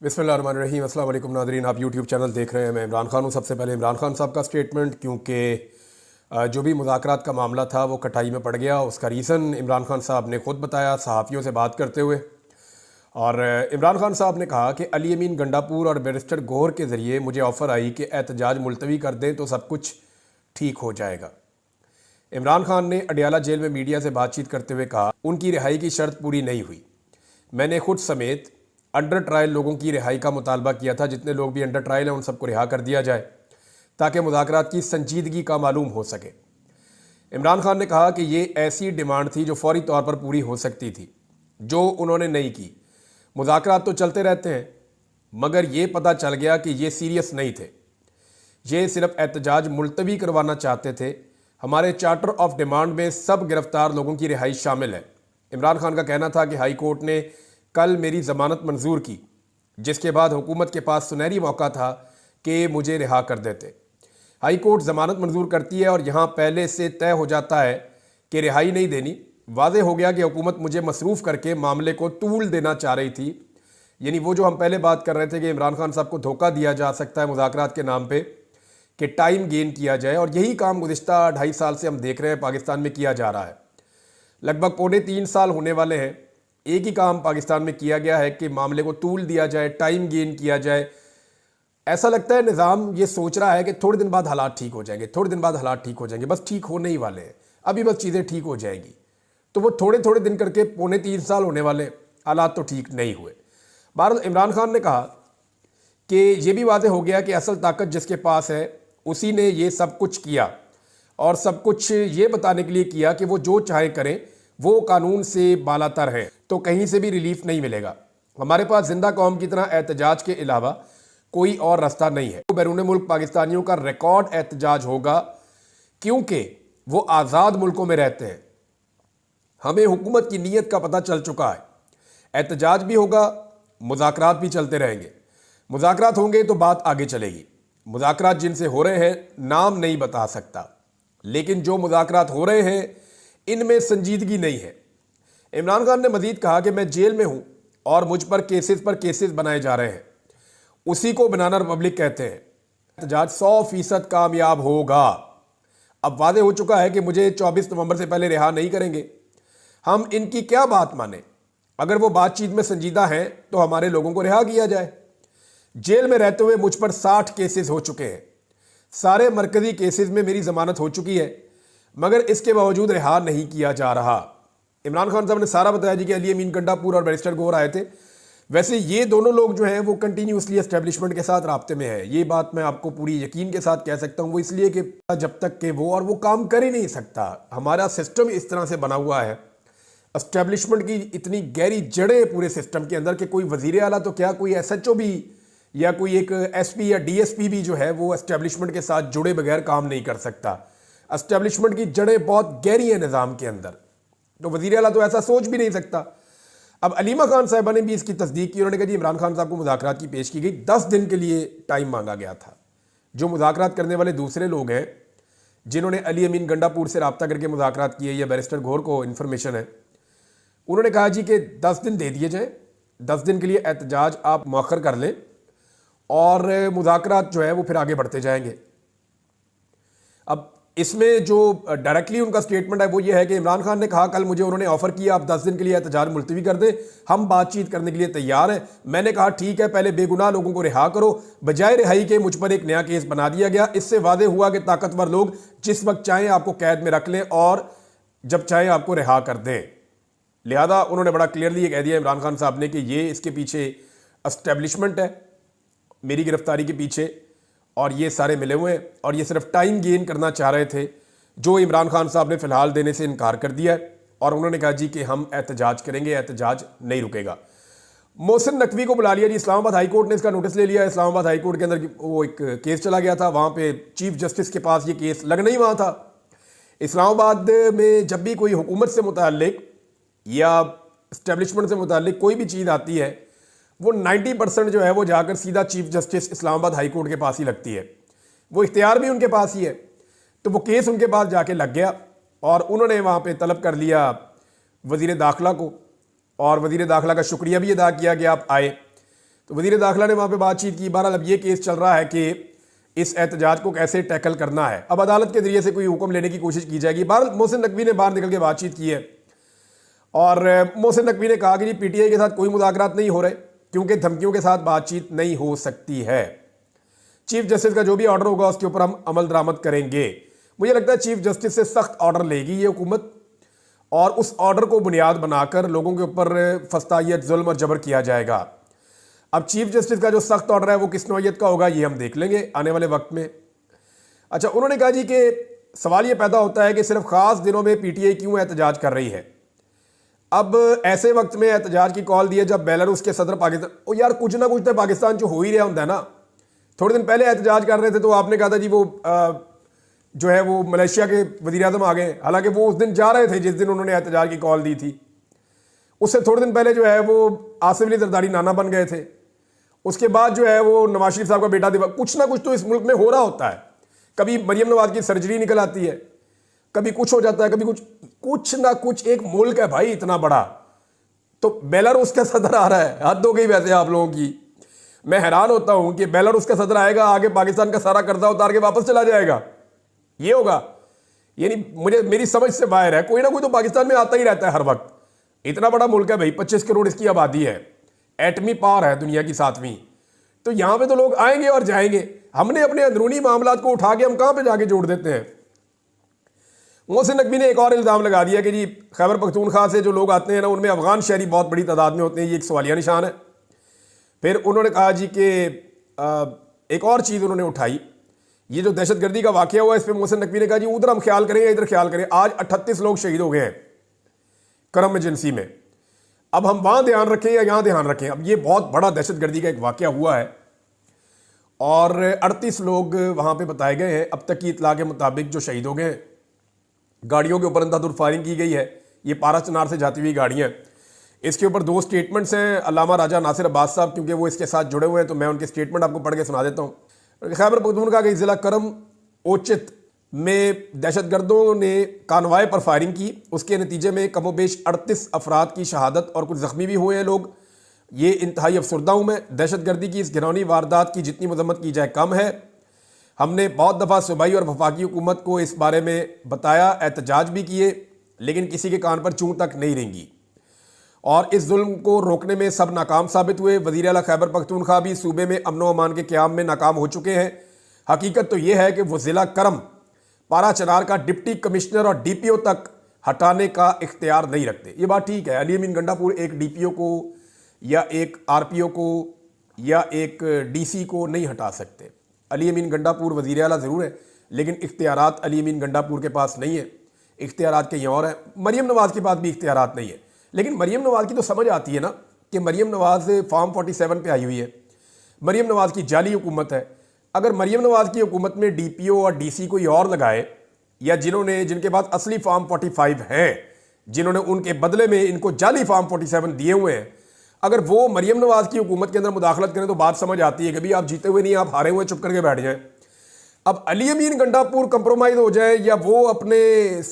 बिस्मिल्लाहिर्रहमानिर्रहीम। अस्सलाम वालेकुम नादरीन, आप यूट्यूब चैनल देख रहे हैं। मैं इमरान खान हूँ। सबसे पहले इमरान खान साहब का स्टेटमेंट, क्योंकि जो भी मुज़ाकरात का मामला था वो कटाई में पड़ गया। उसका रीज़न इमरान खान साहब ने ख़ुद बताया सहाफ़ियों से बात करते हुए। और इमरान खान साहब ने कहा कि अली अमीन गंडापुर और बैरिस्टर गौहर के ज़रिए मुझे ऑफ़र आई कि एहतजाज मुलतवी कर दें तो सब कुछ ठीक हो जाएगा। इमरान खान ने अडियाला जेल में मीडिया से बातचीत करते हुए कहा, उनकी रिहाई की शर्त पूरी नहीं हुई। मैंने खुद समेत अंडर ट्रायल लोगों की रिहाई का मुतालबा किया था। जितने लोग भी अंडर ट्रायल हैं उन सबको रिहा कर दिया जाए ताकि मुज़ाकरात की संजीदगी का मालूम हो सके। इमरान खान ने कहा कि ये ऐसी डिमांड थी जो फौरी तौर पर पूरी हो सकती थी, जो उन्होंने नहीं की। मुज़ाकरात तो चलते रहते हैं, मगर ये पता चल गया कि ये सीरियस नहीं थे, ये सिर्फ एहतजाज मुलतवी करवाना चाहते थे। हमारे चार्टर ऑफ डिमांड में सब गिरफ्तार लोगों की रिहाई शामिल है। इमरान खान का कहना था कि हाई कोर्ट ने कल मेरी ज़मानत मंजूर की, जिसके बाद हुकूमत के पास सुनहरी मौका था कि मुझे रिहा कर देते। हाई कोर्ट ज़मानत मंजूर करती है और यहाँ पहले से तय हो जाता है कि रिहाई नहीं देनी। वाज़े हो गया कि हुकूमत मुझे मसरूफ़ करके मामले को तूल देना चाह रही थी। यानी वो जो हम पहले बात कर रहे थे कि इमरान खान साहब को धोखा दिया जा सकता है मुज़ाकरात के नाम पे कि टाइम गेन किया जाए, और यही काम गुज़िश्ता 2.5 साल से हम देख रहे हैं पाकिस्तान में किया जा रहा है। लगभग 2.25 साल होने वाले हैं। एक ही काम पाकिस्तान में किया गया है कि मामले को तूल दिया जाए, टाइम गेन किया जाए। ऐसा लगता है निज़ाम ये सोच रहा है कि थोड़े दिन बाद हालात ठीक हो जाएंगे, थोड़े दिन बाद हालात ठीक हो जाएंगे। बस ठीक होने ही वाले हैं, अभी बस चीज़ें ठीक हो जाएंगी। तो वो थोड़े थोड़े दिन करके 2.25 साल होने वाले, हालात तो ठीक नहीं हुए। बहरहाल इमरान खान ने कहा कि ये भी वाज़े हो गया कि असल ताकत जिसके पास है उसी ने ये सब कुछ किया, और सब कुछ ये बताने के लिए किया कि वो जो चाहे करें, वो कानून से बालातर है, तो कहीं से भी रिलीफ नहीं मिलेगा। हमारे पास जिंदा कौम की तरह एहतजाज के अलावा कोई और रास्ता नहीं है। तो बैरून मुल्क पाकिस्तानियों का रिकॉर्ड एहतजाज होगा, क्योंकि वो आज़ाद मुल्कों में रहते हैं। हमें हुकूमत की नीयत का पता चल चुका है। एहतजाज भी होगा, मुज़ाकरात भी चलते रहेंगे। मुज़ाकरात होंगे तो बात आगे चलेगी। मुज़ाकरात जिनसे हो रहे हैं नाम नहीं बता सकता, लेकिन जो मुज़ाकरात हो रहे हैं इनमें संजीदगी नहीं है। इमरान खान ने मजीद कहा कि मैं जेल में हूं और मुझ पर केसेस बनाए जा रहे हैं। उसी को बनाना रिपब्लिक कहते हैं। एहतजाज 100% कामयाब होगा। अब वादे हो चुका है कि मुझे 24 नवंबर से पहले रिहा नहीं करेंगे। हम इनकी क्या बात माने? अगर वो बातचीत में संजीदा हैं तो हमारे लोगों को रिहा किया जाए। जेल में रहते हुए मुझ पर 60 केसेस हो चुके हैं। सारे मरकजी केसेस में मेरी जमानत हो चुकी है, मगर इसके बावजूद रिहा नहीं किया जा रहा। इमरान खान साहब ने सारा बताया जी कि अली अमीन गंडापुर और बैरिस्टर गौहर आए थे। वैसे ये दोनों लोग जो हैं वो कंटिन्यूसली एस्टेब्लिशमेंट के साथ राब्ते में है। ये बात मैं आपको पूरी यकीन के साथ कह सकता हूँ। वो इसलिए कि जब तक कि वो काम कर ही नहीं सकता। हमारा सिस्टम इस तरह से बना हुआ है, एस्टेब्लिशमेंट की इतनी गहरी जड़ें पूरे सिस्टम के अंदर कि कोई वजीर आला तो क्या, कोई SHO भी या कोई एक SP या DSP भी जो है वो एस्टेब्लिशमेंट के साथ जुड़े बगैर काम नहीं कर सकता। एस्टेब्लिशमेंट की जड़ें बहुत गहरी हैं निज़ाम के अंदर, तो वज़ीर आला तो ऐसा सोच भी नहीं सकता। अब अलीमा खान साहिबा ने भी इसकी तस्दीक की। उन्होंने कहा जी इमरान खान साहब को मुज़ाकरात की पेश की गई, 10 दिन के लिए टाइम मांगा गया था। जो मुज़ाकरात करने वाले दूसरे लोग हैं जिन्होंने अली अमीन गंडापुर से रब्ता करके मुज़ाकरात किए या बैरिस्टर गौहर को इन्फॉर्मेशन है, उन्होंने कहा जी कि 10 दिन दे दिए जाए, 10 दिन के लिए एहतजाज आप मौखर कर लें और मुज़ाकरात जो है वो फिर आगे बढ़ते जाएंगे। अब इसमें जो डायरेक्टली उनका स्टेटमेंट है वो ये है कि इमरान खान ने कहा कल मुझे उन्होंने ऑफर किया आप 10 दिन के लिए एहतजाज मुलतवी कर दें, हम बातचीत करने के लिए तैयार हैं। मैंने कहा ठीक है, पहले बेगुनाह लोगों को रिहा करो। बजाय रिहाई के मुझ पर एक नया केस बना दिया गया। इससे वादे हुआ कि ताकतवर लोग जिस वक्त चाहें आपको कैद में रख लें और जब चाहें आपको रिहा कर दें। लिहाजा उन्होंने बड़ा क्लियरली ये कह दिया इमरान खान साहब ने कि ये इसके पीछे एस्टेब्लिशमेंट है मेरी गिरफ्तारी के पीछे, और ये सारे मिले हुए हैं और ये सिर्फ टाइम गेन करना चाह रहे थे, जो इमरान खान साहब ने फिलहाल देने से इनकार कर दिया है। और उन्होंने कहा जी कि हम एहतजाज करेंगे, एहतजाज नहीं रुकेगा। मोहसिन नकवी को बुला लिया जी, इस्लामाबाद हाई कोर्ट ने इसका नोटिस ले लिया। इस्लामाबाद हाई कोर्ट के अंदर वो एक केस चला गया था, वहाँ पे चीफ जस्टिस के पास ये केस लगना ही वहाँ था। इस्लामाबाद में जब भी कोई हुकूमत से मुताल्लिक या इस्टेब्लिशमेंट से मुताल्लिक कोई भी चीज़ आती है वो 90% जो है वो जाकर सीधा chief justice Islamabad high court के पास ही लगती है। वो इख्तियार भी उनके पास ही है। तो वो केस उनके पास जाके लग गया और उन्होंने वहाँ पे तलब कर लिया वज़ीर दाखिला को, और वज़ीर दाखिला का शुक्रिया भी अदा किया कि आप आए। तो वज़ीर दाखिला ने वहाँ पे बातचीत की। बहरहाल अब ये केस चल रहा है कि इस एहतजाज को कैसे टैकल करना है। अब अदालत के जरिए से कोई हुक्म लेने की कोशिश की जाएगी। बहरहाल मोहसिन नकवी ने बाहर निकल के बातचीत की है और मोहसिन नकवी ने कहा कि जी पीटीआई के साथ कोई मुज़ाकरात नहीं हो रहे क्योंकि धमकियों के साथ बातचीत नहीं हो सकती है। चीफ जस्टिस का जो भी ऑर्डर होगा उसके ऊपर हम अमल दरामद करेंगे। मुझे लगता है चीफ जस्टिस से सख्त ऑर्डर लेगी ये हुकूमत और उस ऑर्डर को बुनियाद बनाकर लोगों के ऊपर फस्तायत, जुल्म और जबर किया जाएगा। अब चीफ जस्टिस का जो सख्त ऑर्डर है वो किस नौयत का होगा ये हम देख लेंगे आने वाले वक्त में। अच्छा, उन्होंने कहा जी कि सवाल ये पैदा होता है कि सिर्फ खास दिनों में पीटीआई क्यों एहतजाज कर रही है। अब ऐसे वक्त में एहतजाज की कॉल दी है जब बेलारूस के सदर पाकिस्तान, ओ यार कुछ ना कुछ तो पाकिस्तान जो हो ही रहा होता है ना। थोड़े दिन पहले एहतजाज कर रहे थे तो आपने कहा था जी वो जो है वो मलेशिया के वज़ीर आज़म आ गए, हालांकि वो उस दिन जा रहे थे जिस दिन उन्होंने एहतजाज की कॉल दी थी। उससे थोड़े दिन पहले जो है वो आसिफ अली जरदारी नाना बन गए थे। उसके बाद जो है वो नवाज शरीफ साहब का बेटा दिवा, कुछ ना कुछ तो इस मुल्क में हो रहा होता है। कभी मरियम नवाज की सर्जरी निकल आती है, कभी कुछ हो जाता है, कभी कुछ ना कुछ। एक मुल्क है भाई इतना बड़ा, तो बेलारूस का सदर आ रहा है, हद हो गई वैसे आप लोगों की। मैं हैरान होता हूं कि बेलारूस का सदर आएगा, आगे पाकिस्तान का सारा कर्जा उतार के वापस चला जाएगा, ये होगा। यानी मेरी समझ से बाहर है। कोई ना कोई तो पाकिस्तान में आता ही रहता है हर वक्त। इतना बड़ा मुल्क है भाई, 25 करोड़ इसकी आबादी है, एटमी पावर है दुनिया की 7वीं। तो यहां पे तो लोग आएंगे और जाएंगे। हमने अपने अंदरूनी मामलात को उठा के हम कहां पे जाके जोड़ देते हैं। मोहसिन नकवी ने एक और इल्ज़ाम लगा दिया कि जी खैबर पख्तूनख्वा से जो लोग आते हैं ना उनमें अफगान शहरी बहुत बड़ी तादाद में होते हैं, ये एक सवालिया निशान है। फिर उन्होंने कहा जी कि एक और चीज़ उन्होंने उठाई, ये जो दहशतगर्दी का वाकया हुआ इस पर मोहसिन नकवी ने कहा जी उधर हम ख्याल करें या इधर ख्याल करें। आज 38 लोग शहीद हो गए हैं करम एजेंसी में, अब हम वहां ध्यान रखें या यहां ध्यान रखें। अब ये बहुत बड़ा दहशतगर्दी का एक वाकया हुआ है और 38 लोग वहां पे बताए गए हैं। अब तक की इतला के मुताबिक जो शहीद हो गए हैं, गाड़ियों के ऊपर अंधाधुंध फायरिंग की गई है, ये पारा चनार से जाती हुई गाड़ियां। इसके ऊपर 2 स्टेटमेंट्स हैं अल्लामा राजा नासिर अब्बास साहब, क्योंकि वो इसके साथ जुड़े हुए हैं तो मैं उनके स्टेटमेंट आपको पढ़ के सुना देता हूँ। खैबर पख्तूनख्वा के ज़िला करम ओचित में दहशतगर्दों ने कानवाय पर फायरिंग की, उसके नतीजे में कमोबेश 38 अफराद की शहादत और कुछ ज़ख्मी भी हुए हैं लोग। ये इंतहाई अफसरदा हूँ मैं। दहशतगर्दी की इस घिनौनी वारदात की जितनी मजम्मत की जाए कम है। हमने बहुत दफ़ा सूबाई और वफाकी हुकूमत को इस बारे में बताया, एहतजाज भी किए, लेकिन किसी के कान पर चूं तक नहीं रेंगी और इस जुल्म को रोकने में सब नाकाम साबित हुए। वज़ीर आला खैबर पख्तूनख्वा भी सूबे में अमन व अमान के क़याम में नाकाम हो चुके हैं। हकीकत तो यह है कि वो ज़िला करम पारा चनार का डिप्टी कमिश्नर और डीपीओ तक हटाने का इख्तियार नहीं रखते। ये बात ठीक है, अली अमीन गंडापुर एक डीपीओ को या एक आरपीओ को या एक डीसी को नहीं हटा सकते। अली अमीन गंडापुर वज़ीर आला ज़रूर है, लेकिन इख्तियारात अली अमीन गंडापुर के पास नहीं है, इख्तियारात कहीं और है। मरियम नवाज़ के पास भी इख्तियारात नहीं है, लेकिन मरियम नवाज़ की तो समझ आती है ना कि मरियम नवाज़ फॉर्म 47 पे आई हुई है, मरियम नवाज़ की जाली हुकूमत है। अगर मरियम नवाज़ की हुकूमत में डीपीओ और डीसी कोई और लगाए, या जिनके पास असली फॉर्म 45 हैं, जिन्होंने उनके बदले में इनको जाली फॉर्म 47 दिए हुए हैं, अगर वो मरियम नवाज़ की हुकूमत के अंदर मुदाखलत करें तो बात समझ आती है कि भाई आप जीते हुए नहीं, आप हारे हुए चुप करके बैठ जाएं। अब अली अमीन गंडापुर कंप्रोमाइज़ हो जाए या वो अपने